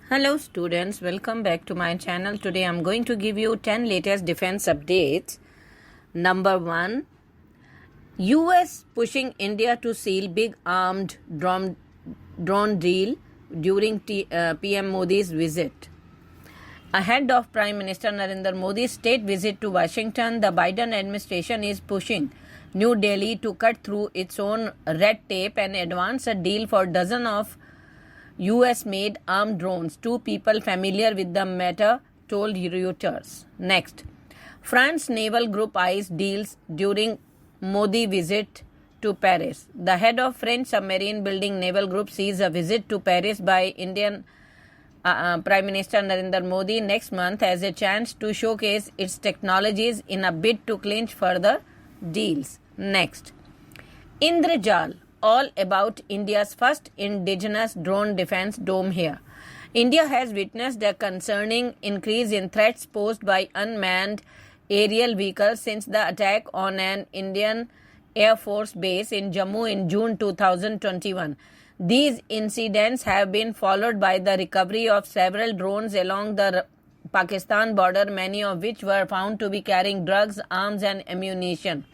Hello students, welcome back to my channel. Today I'm going to give you 10 latest defense updates. Number 1, US pushing India to seal big armed drone deal during PM Modi's visit. Ahead of Prime Minister Narendra Modi's state visit to Washington, the Biden administration is pushing New Delhi to cut through its own red tape and advance a deal for dozens of US-made armed drones. Two people familiar with the matter told Reuters. Next, France Naval Group eyes deals during Modi visit to Paris. The head of French submarine building Naval Group sees a visit to Paris by Indian Prime Minister Narendra Modi next month as a chance to showcase its technologies in a bid to clinch further deals. Next, Indrajaal, all about India's first indigenous drone defense dome here. India has witnessed a concerning increase in threats posed by unmanned aerial vehicles since the attack on an Indian Air Force base in Jammu in June 2021. These incidents have been followed by the recovery of several drones along the Pakistan border, many of which were found to be carrying drugs, arms and ammunition.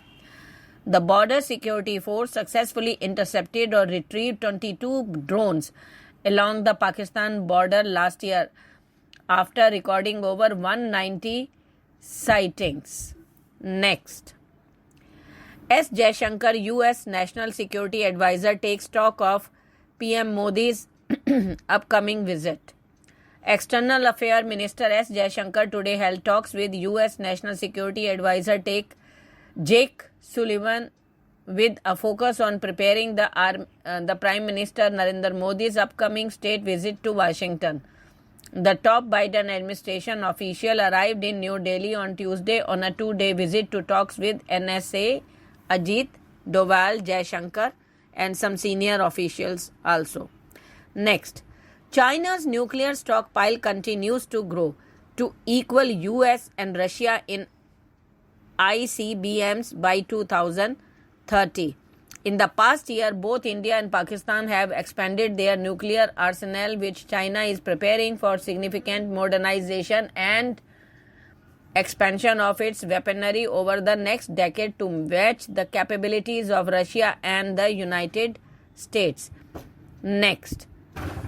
The Border Security Force successfully intercepted or retrieved 22 drones along the Pakistan border last year after recording over 190 sightings. Next, Jaishankar, US National Security Advisor, takes stock of PM Modi's upcoming visit. External Affairs Minister Jaishankar today held talks with US National Security Advisor Jake Sullivan with a focus on preparing the Prime Minister Narendra Modi's upcoming state visit to Washington. The top Biden administration official arrived in New Delhi on Tuesday on a 2-day visit to talks with NSA, Ajit Doval, Jaishankar and some senior officials also. Next, China's nuclear stockpile continues to grow to equal US and Russia in ICBMs by 2030. In the past year, both India and Pakistan have expanded their nuclear arsenal, which China is preparing for significant modernization and expansion of its weaponry over the next decade to match the capabilities of Russia and the United States. Next,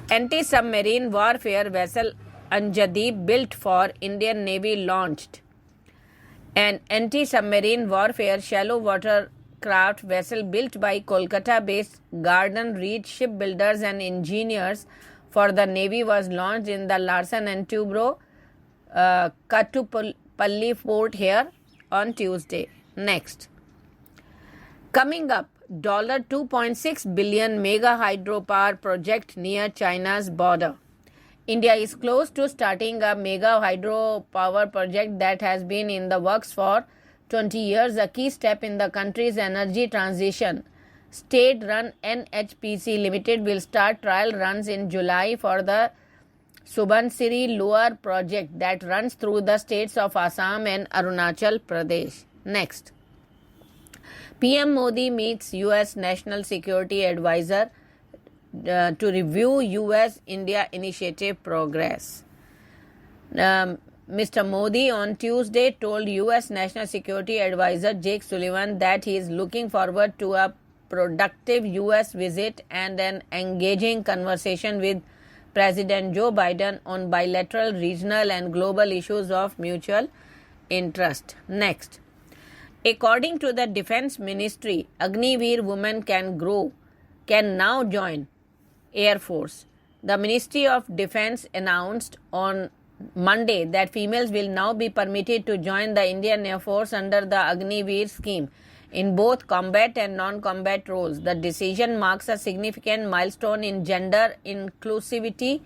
anti-submarine warfare vessel Anjadip, built for Indian Navy, launched. An anti-submarine warfare shallow water craft vessel built by Kolkata-based Garden Reach shipbuilders and engineers for the Navy was launched in the Larsen and Toubro Kattupalli port here on Tuesday. Next, coming up, $2.6 billion Mega Hydropower Project near China's border. India is close to starting a mega hydropower project that has been in the works for 20 years, a key step in the country's energy transition. State-run NHPC Limited will start trial runs in July for the Subansiri Lower project that runs through the states of Assam and Arunachal Pradesh. Next, PM Modi meets US National Security Advisor to review US-India initiative progress. Mr. Modi on Tuesday told US National Security Advisor Jake Sullivan that he is looking forward to a productive US visit and an engaging conversation with President Joe Biden on bilateral, regional and global issues of mutual interest. Next, according to the Defense Ministry, Agniveer Women can now join Air Force. The Ministry of Defense announced on Monday that females will now be permitted to join the Indian Air Force under the Agniveer scheme in both combat and non-combat roles. The decision marks a significant milestone in gender inclusivity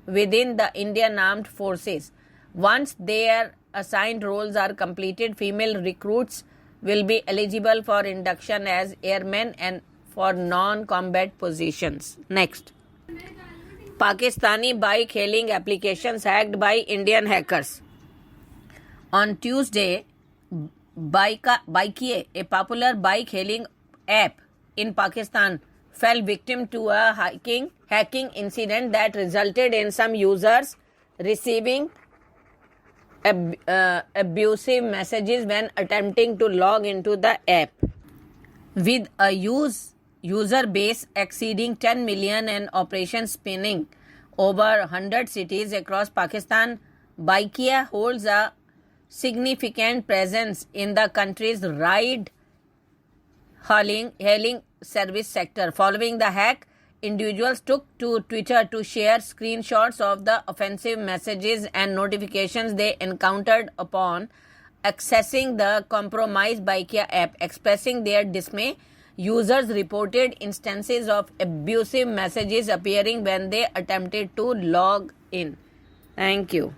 within the Indian Armed Forces. Once their assigned roles are completed, female recruits will be eligible for induction as airmen and for non-combat positions. Next, Pakistani bike hailing applications hacked by Indian hackers. On Tuesday, Bikeie, a popular bike hailing app in Pakistan, fell victim to a hacking incident that resulted in some users receiving abusive messages when attempting to log into the app. With a user base exceeding 10 million and operations spanning over 100 cities across Pakistan, Baikia holds a significant presence in the country's ride-hailing service sector. Following the hack, individuals took to Twitter to share screenshots of the offensive messages and notifications they encountered upon accessing the compromised Baikia app. Expressing their dismay, users reported instances of abusive messages appearing when they attempted to log in. Thank you.